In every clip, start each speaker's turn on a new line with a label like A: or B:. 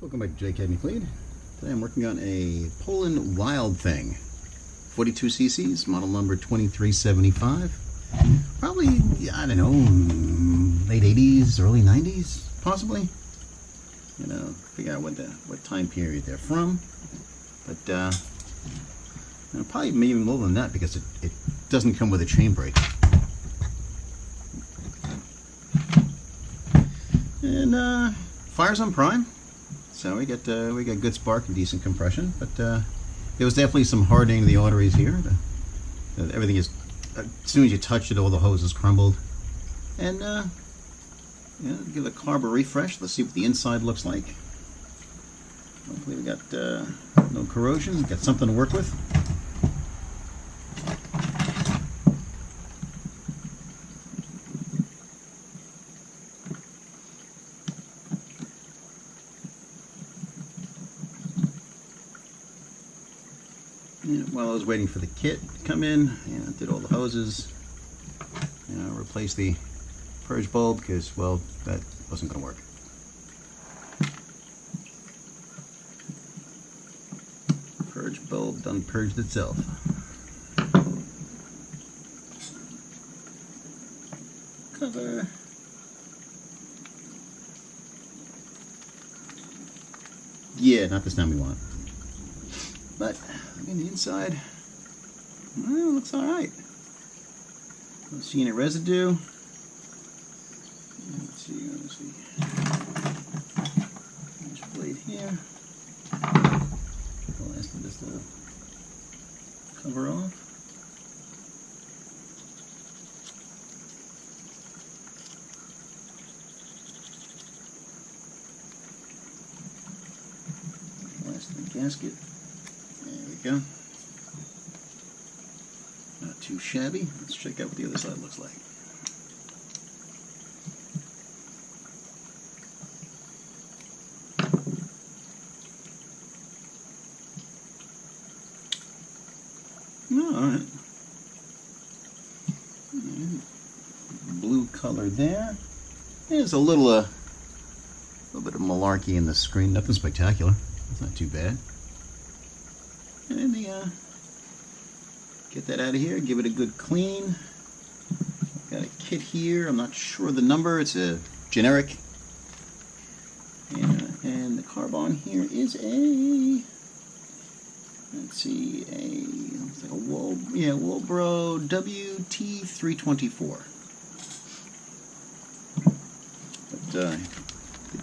A: Welcome back to JK McLeod. Today I'm working on a Poulan Wild Thing. 42 cc's, model number 2375. Probably, I don't know, late 80s, early 90s, possibly. You know, figure out what time period they're from. But, you know, probably maybe more than that because it doesn't come with a chain brake. And, fire's on prime. So we got good spark and decent compression, but there was definitely some hardening of the arteries here. Everything is, as soon as you touch it, all the hoses crumbled. And you know, give the carb a refresh. Let's see what the inside looks like. Hopefully we got no corrosion. Got something to work with. While I was waiting for the kit to come in, did all the hoses, replaced the purge bulb because, well, that wasn't going to work. Purge bulb done purged itself. Cover. Yeah, not this time we want. But in the inside, well, it looks all right. Don't see any residue. Let's see. This blade here. The last of this little cover off. Last of the gasket. There we go. Not too shabby. Let's check out what the other side looks like. Alright. Blue color there. There's a little bit of malarkey in the screen. Nothing spectacular. It's not too bad. And then get that out of here, give it a good clean. Got a kit here, I'm not sure the number, it's a generic. And the carb on here is a, let's see, looks like a Walbro WT324. But the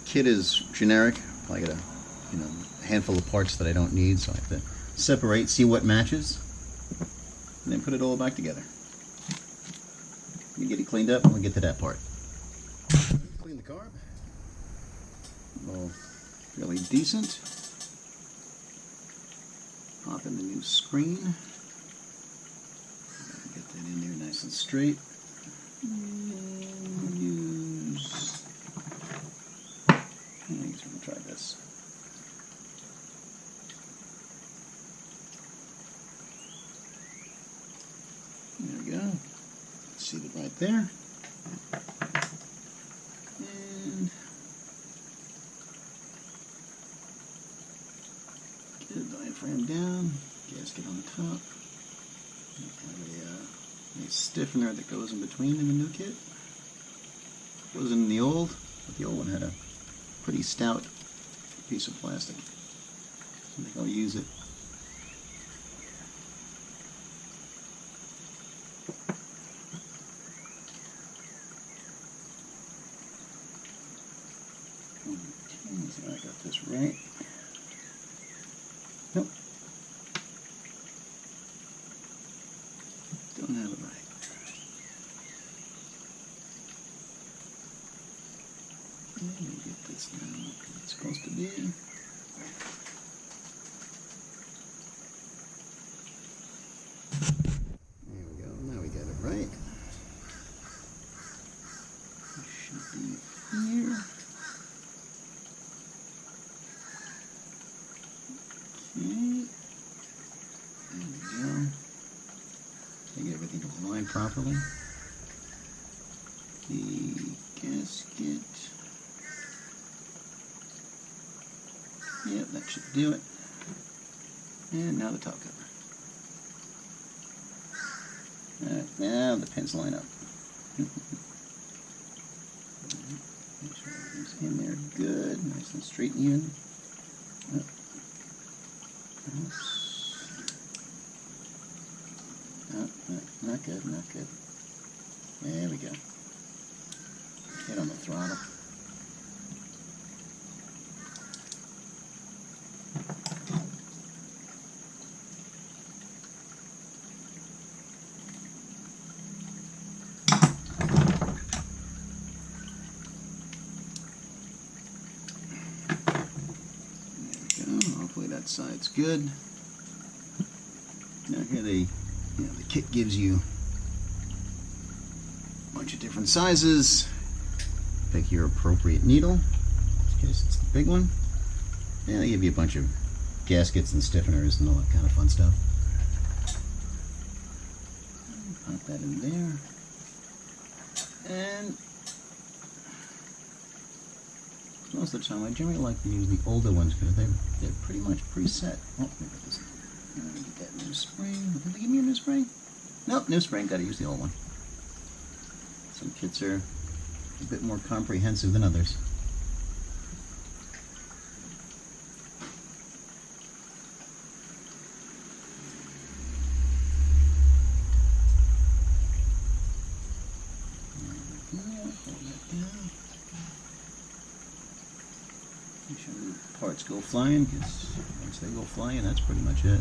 A: kit is generic. I got a handful of parts that I don't need, so I have to separate, see what matches, and then put it all back together. We get it cleaned up and we'll get to that part. Clean the carb. All really decent. Pop in the new screen. Get that in there nice and straight. And use. Let me try this. There we go. Seat it right there. And get the diaphragm down. Gasket on the top. Have a stiffener that goes in between in the new kit. Goes in the old, but the old one had a pretty stout piece of plastic. I think I'll use it. I got this right. Nope. Don't have it right. Let me get this now. It's supposed to be. There we go. Now we got it right. It should be here. There we go. Get everything aligned properly. The gasket Yep, that should do it. And now the top cover. Alright, now the pins line up. Make sure everything's in there good, nice and straight and even. Up. Oh, not good, not good. There we go. Hit on the throttle. Hopefully that side's good. Now here the kit gives you a bunch of different sizes. Pick your appropriate needle. In this case it's the big one. And they give you a bunch of gaskets and stiffeners and all that kind of fun stuff. Pop that in there. And most of the time I generally like to use the older ones because they're pretty much preset. Oh, let me put this in. Get that new spring. Did they give me a new spring? Nope, new spring. Gotta use the old one. Some kits are a bit more comprehensive than others. Make sure the parts go flying, because once they go flying, that's pretty much it.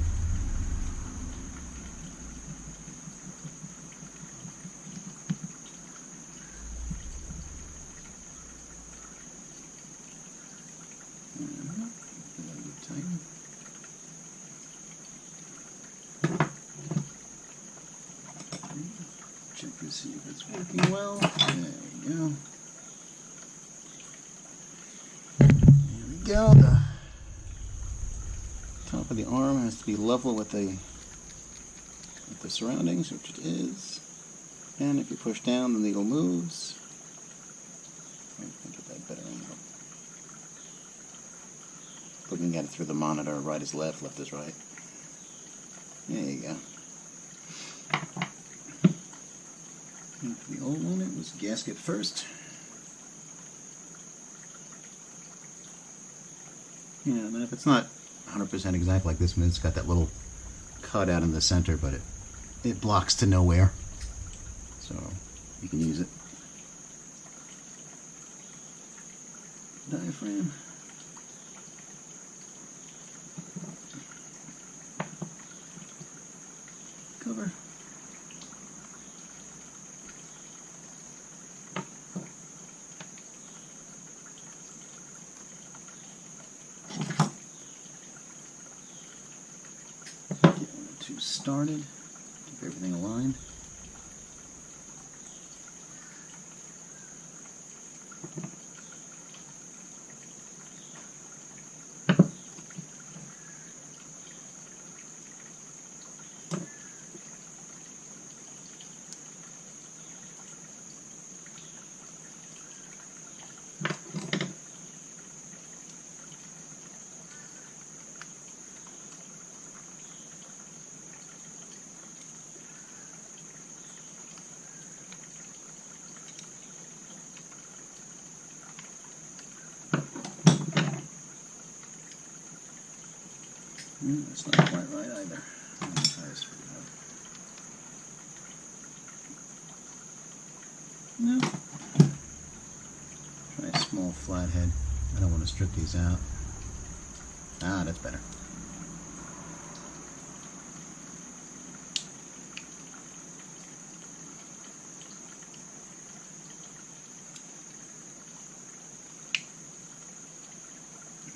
A: Check to see if it's working well. There we go. The top of the arm has to be level with the surroundings, which it is. And if you push down, the needle moves. I can get that better angle. Looking at it through the monitor, right is left, left is right. There you go. And for the old one, it was gasket first. Yeah, and if it's not 100% exact like this one, it's got that little cut out in the center, but it blocks to nowhere, so you can use it. Diaphragm. Cover. Started, keep everything aligned. That's not quite right either. Let me try this for you. No. Try a small flathead. I don't want to strip these out. Ah, that's better.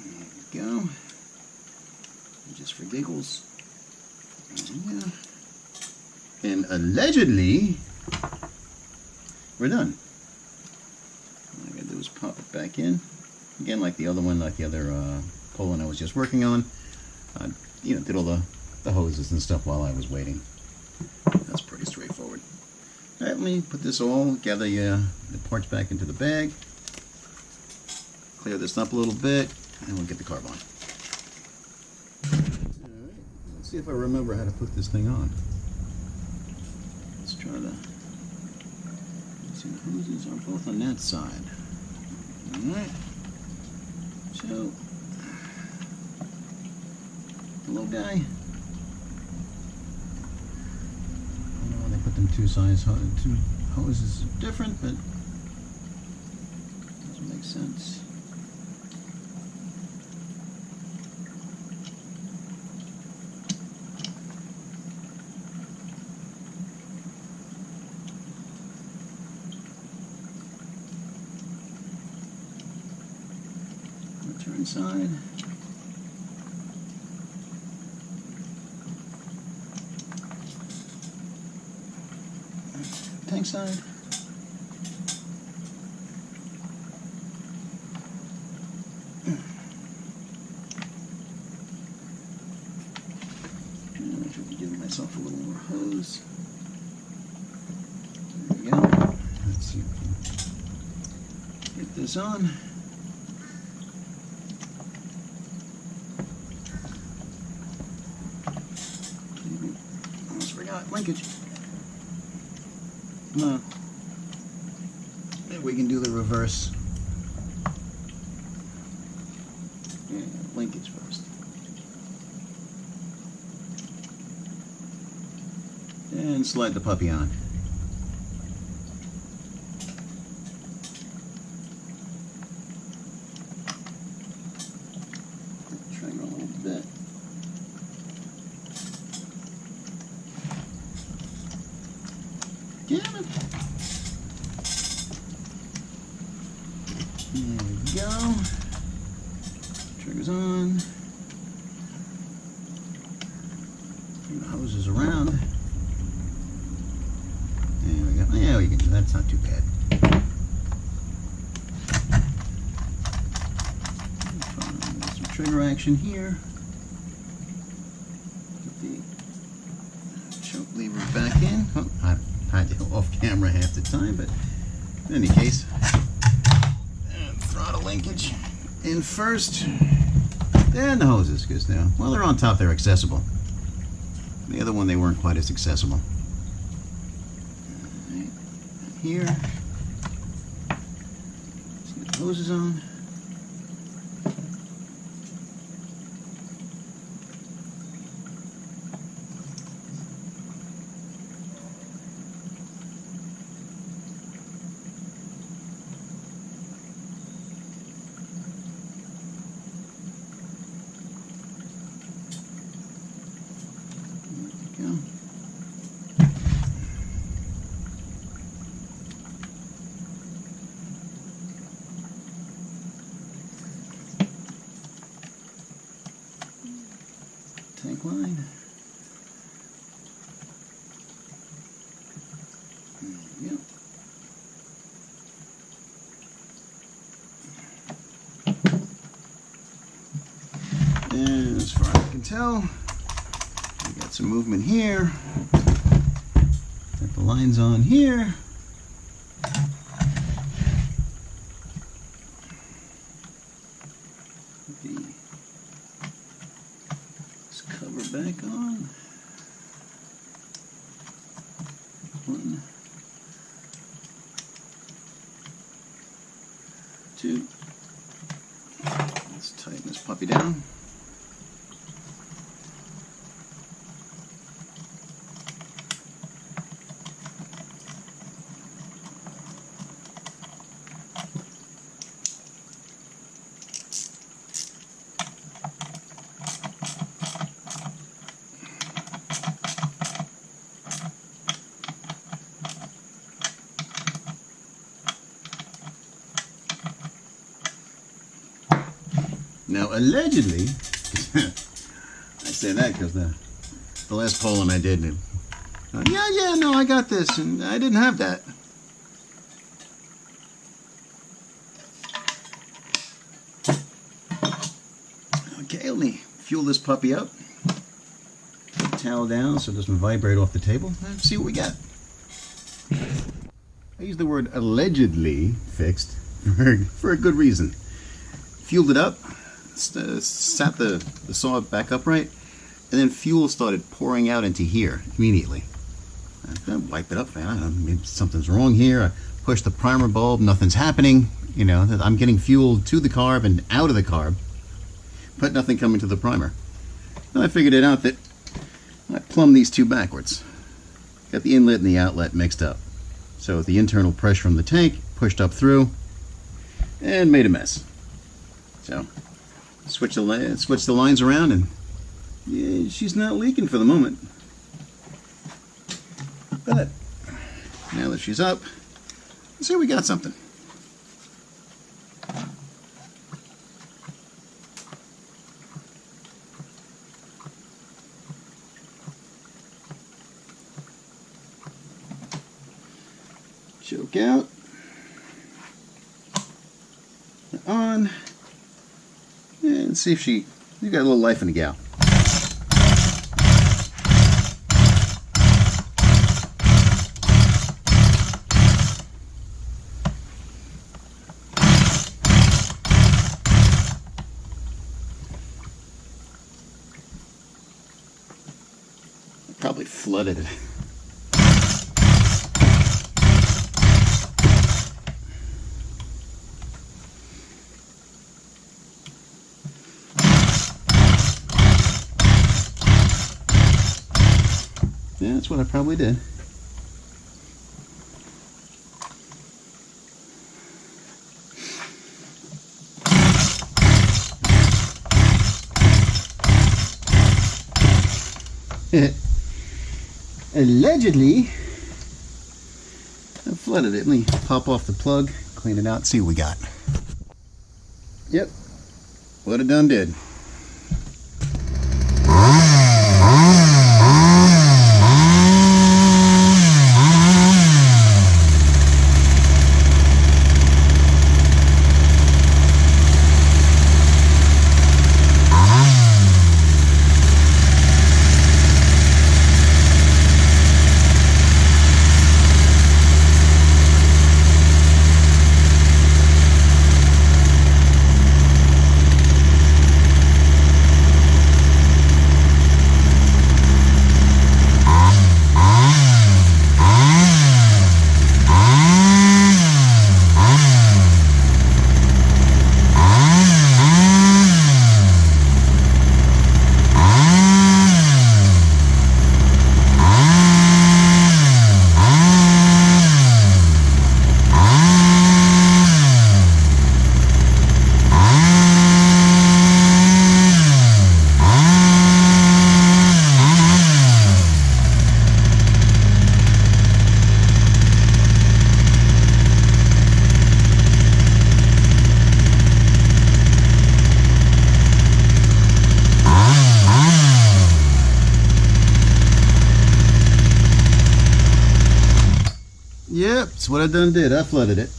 A: There we go. Just for giggles. Yeah. And allegedly, we're done. All I gotta do is pop it back in. Again, like the other one, like the other Poulan I was just working on. Did all the hoses and stuff while I was waiting. That's pretty straightforward. All right, let me put this all, gather the parts back into the bag. Clear this up a little bit, and we'll get the carb on. Let's see if I remember how to put this thing on. Let's try to see the hoses are both on that side. Alright. So, hello guy. I know they put them two hoses different, but it doesn't make sense. Turn side. Tank side. I should be giving myself a little more hose. There we go. Let's see if we can get this on. Almost forgot linkage. Maybe we can do the reverse. Yeah, linkage first. And slide the puppy on. Trigger a little bit. Damn it. There we go. Trigger's on. Bring the hoses around. There we go. Yeah, we can do that. That's not too bad. Some trigger action here. Put the choke lever back in. Oh, I had to go off camera half the time, but in any case, and throttle linkage in first. Then the hoses, because now, well, they're on top, they're accessible. The other one, they weren't quite as accessible. Right. Here, let's get the hoses on. Go. Tank line. There we go. And as far as I can tell, we got some movement here. Got the lines on here. Put this cover back on. One, two. Let's tighten this puppy down. Now, allegedly, I say that because the last Poulan I did, no, I got this, and I didn't have that. Okay, let me fuel this puppy up. Put the towel down so it doesn't vibrate off the table, and see what we got. I use the word allegedly fixed for a good reason. Fueled it up. Sat the saw back upright, and then fuel started pouring out into here immediately. I wipe it up, man. I don't know, maybe something's wrong here. I push the primer bulb, nothing's happening. You know, I'm getting fuel to the carb and out of the carb, but nothing coming to the primer. Then I figured it out that I plumbed these two backwards. Got the inlet and the outlet mixed up. So the internal pressure from the tank pushed up through and made a mess. So switch the lines around, and yeah, she's not leaking for the moment. But now that she's up, let's see, we got something. Choke out, on, and see if you got a little life in the gal. Probably flooded it. Yeah, that's what I probably did. Allegedly, I flooded it. Let me pop off the plug, clean it out, see what we got. Yep, what it done did. Yep, that's what I done did. I flooded it.